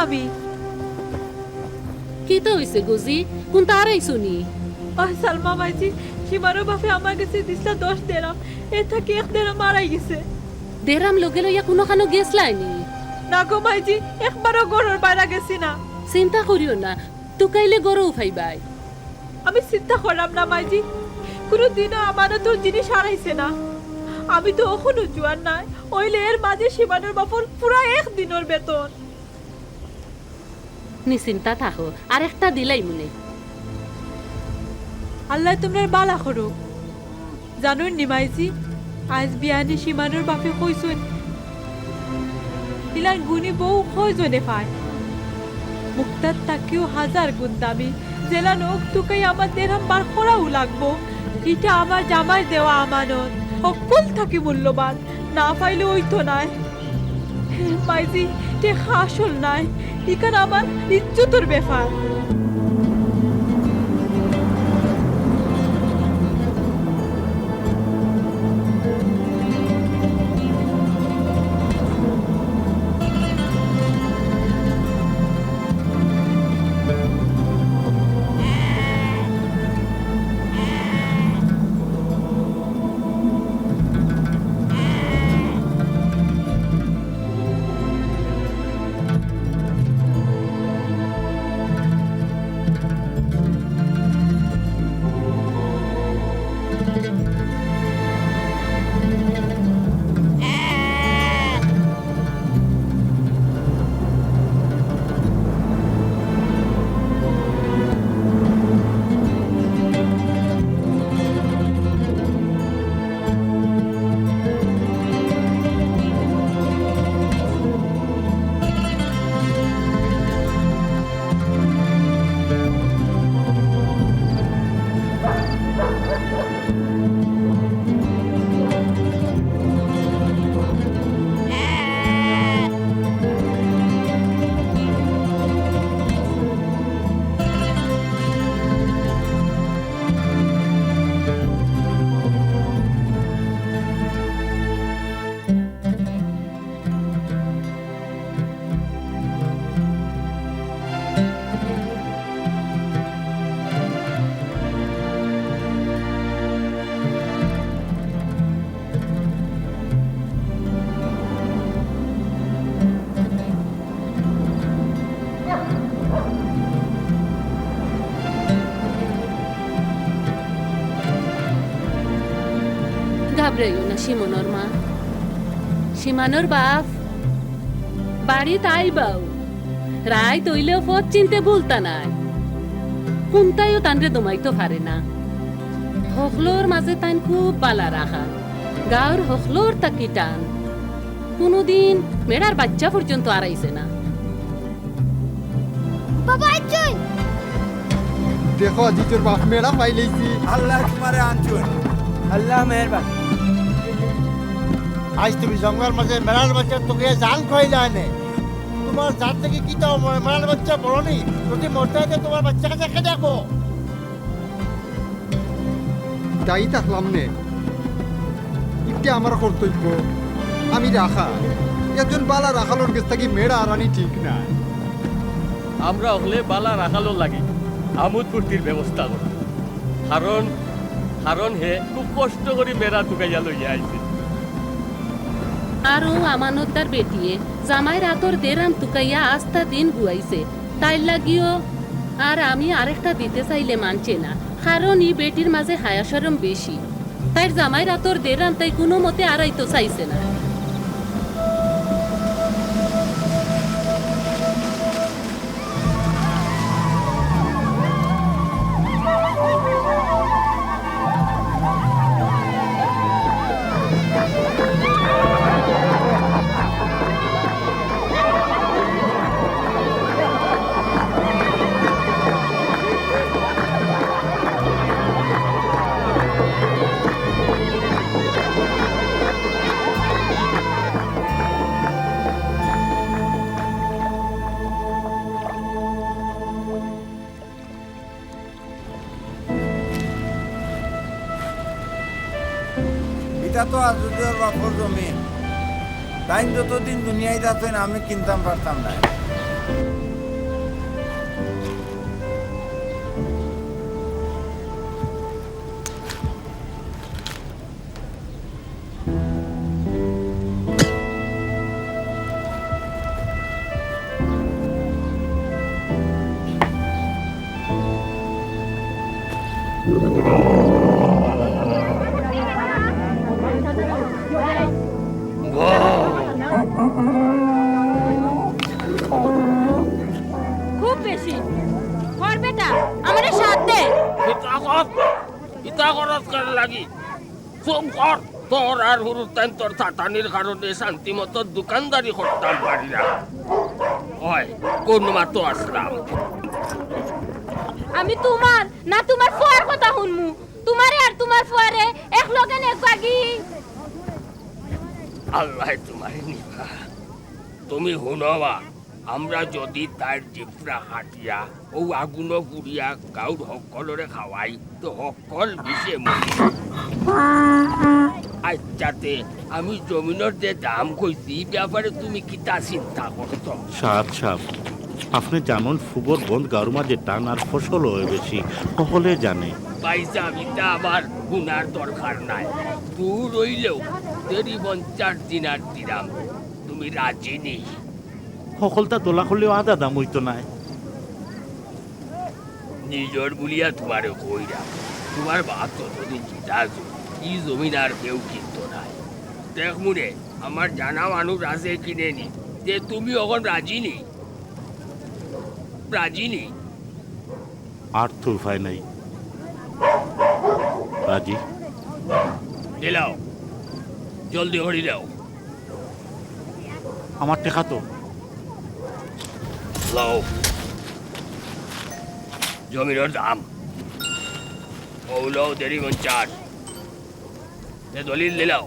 আমি। কি তো হইছে গুজি, কোন তারাই শুনি? সালমা মাইজি, সীমারও বাপে আমার কাছে দিসলা 10 দেরাম, এ থাকি 1 দেরাম মারাই গেছে। দেরাম লগে লইয়া কোনোখানো গেছলাইনি? না গো মাইজি, একবারও ঘরের বাইরে গেছি না। চিন্তা করিও না, টুকাইলে গরু উঠাইবাই। আমি চিন্তা করলাম না মাইজি, কোনোদিনও আমারও তোর জিনিস হারাইছে না। আমি তো এখনো জোয়ার নাই, ওইলে এর মাঝে সীমানোর বাপর পুরা 1 দিনের বেতন। নিশ্চিন্তা থাকো, আর একটা দিলাই মনে। আল্লাহ তোমরা বালা করো। জানুন নি মাইজি, আজ বিয়ানি সীমানোর বাপে কইসুন ইলার গুণী বউ কয়জনে পায়। মুক্তার তাকেও 1000 গুণ দামি। জেলা নোক তুকাই আমার দেড়হাম বার করাও লাগবো। এটা আমার জামাই দেওয়া আমানত, অকুল থাকি মূল্যবান। না পাইলে ওই তো নাই মাইজি, টেকা আসল নাই, ইকান আমার ইজ্জতর ব্যাপার। ঘাবড়াইও না সীমনোর মা, সীমানোর বাপ বাড়ি তাই বাউ রায় তৈলেও পথ চিনতে ভুলতা নাই। কোনটাইও তানরে দমাইতে পারে না। হকলোর মাঝে তাইন খুব বালা রাখা, গাঁর হকলোর তাকি টান। কোনোদিন মেড়ার বাচ্চা পর্যন্ত আড়াইছে না। বাবা আইছুন, দেখো আজি তোর বাপ মেয়েরা পাইলেছি। আল্লাহ তোমারে আনছুন, আল্লাহ মেহরবান। আজ তুমি জঙ্গলের মাঝে মেলার বাচ্চা তোকে জান খাইলা নে। তোমার জাত থেকে কি তো মেলার বাচ্চা বড় নেই, যদি মরতে হয় তোমার বাচ্চাকে দেখে দেখো। দায়ী থাকলাম নে, এটা আমার কর্তব্য। আমি রাখা একজন বালা রাখালোর কাছ থেকে মেয়েরা আরানি ঠিক না। আমরা হলে বালা রাখালো লাগে আমোদ ফুর্তির ব্যবস্থা করি। কারণ হে খুব কষ্ট করে মেয়েরা টুকাইয়া লইয়া আইছে। আরও আমানতদার বেটিয়ে জামাই রাতর দেরাম তুকাইয়া আস্থা দিন গুয়াইছে, তাই লাগিও। আর আমি আরেকটা দিতে চাইলে মানছে না, কারণ ই বেটির মাঝে হায়া শরম বেশি। তাই জামাই রাতর দেরাম তাই কোনো মতে আড়াইতো চাইছে না। এটা তো আজুদের বাপর জমি। তাই যতদিন দুনিয়ায় থাকতেন আমি কিনতাম পারতাম না। খুব বেশি কর বেটা আমারে সাথ দে ইতা খরচ কর লাগি চুপ কর তোর আর হুরুর টাইম তোর থাতানির কারণে শান্তি মতো দোকানদারি করতাম পারি না হয় কোন মাতো আসলাম আমি তোমার না তোমার ফুয়ার কথা শুনমু তোমারে আর তোমার ফুয়ারে এক লগে এক বাগি আল্লাহ তোমার নিভা তুমি শুনবা আমরা যদি তার জিপরা কাটিয়া ও আগুন পুড়িয়া গাঁর সকলরে খাওয়াই তো সকল বিষে মরি আচ্ছাতে আমি জমিনের যে দাম কইছি ব্যাপারে তুমি কিতা চিন্তা করত সাপ আপনি জানেন ফুবর বন্ধ গাঁর মাঝে টান আর ফসল হয়ে বেশি সকলে জানে পয়সা বিতা আবার গুনার দরকার নাই তুই রইলেও দেরি 50 দিনার দিলাম তুমি রাজি নেই সকলটা তোলা করলেও আধা দাম হইতো নাই নিজর বলিয়া তোমারে কইরা তোমার বাপ যতদিন চিতা ই জমিন আর কেউ কিনত নাই দেখ মুরে আমার জানা মানুষ আছে কিনে নি যে তুমি এখন রাজি নেই আর তো উপায় নাই রাজি দিলাও জলদি হরি দাও আমার টেকা তো লাও জমিনের দাম ওগুলো দেরি 50 এ দলিল দিলাও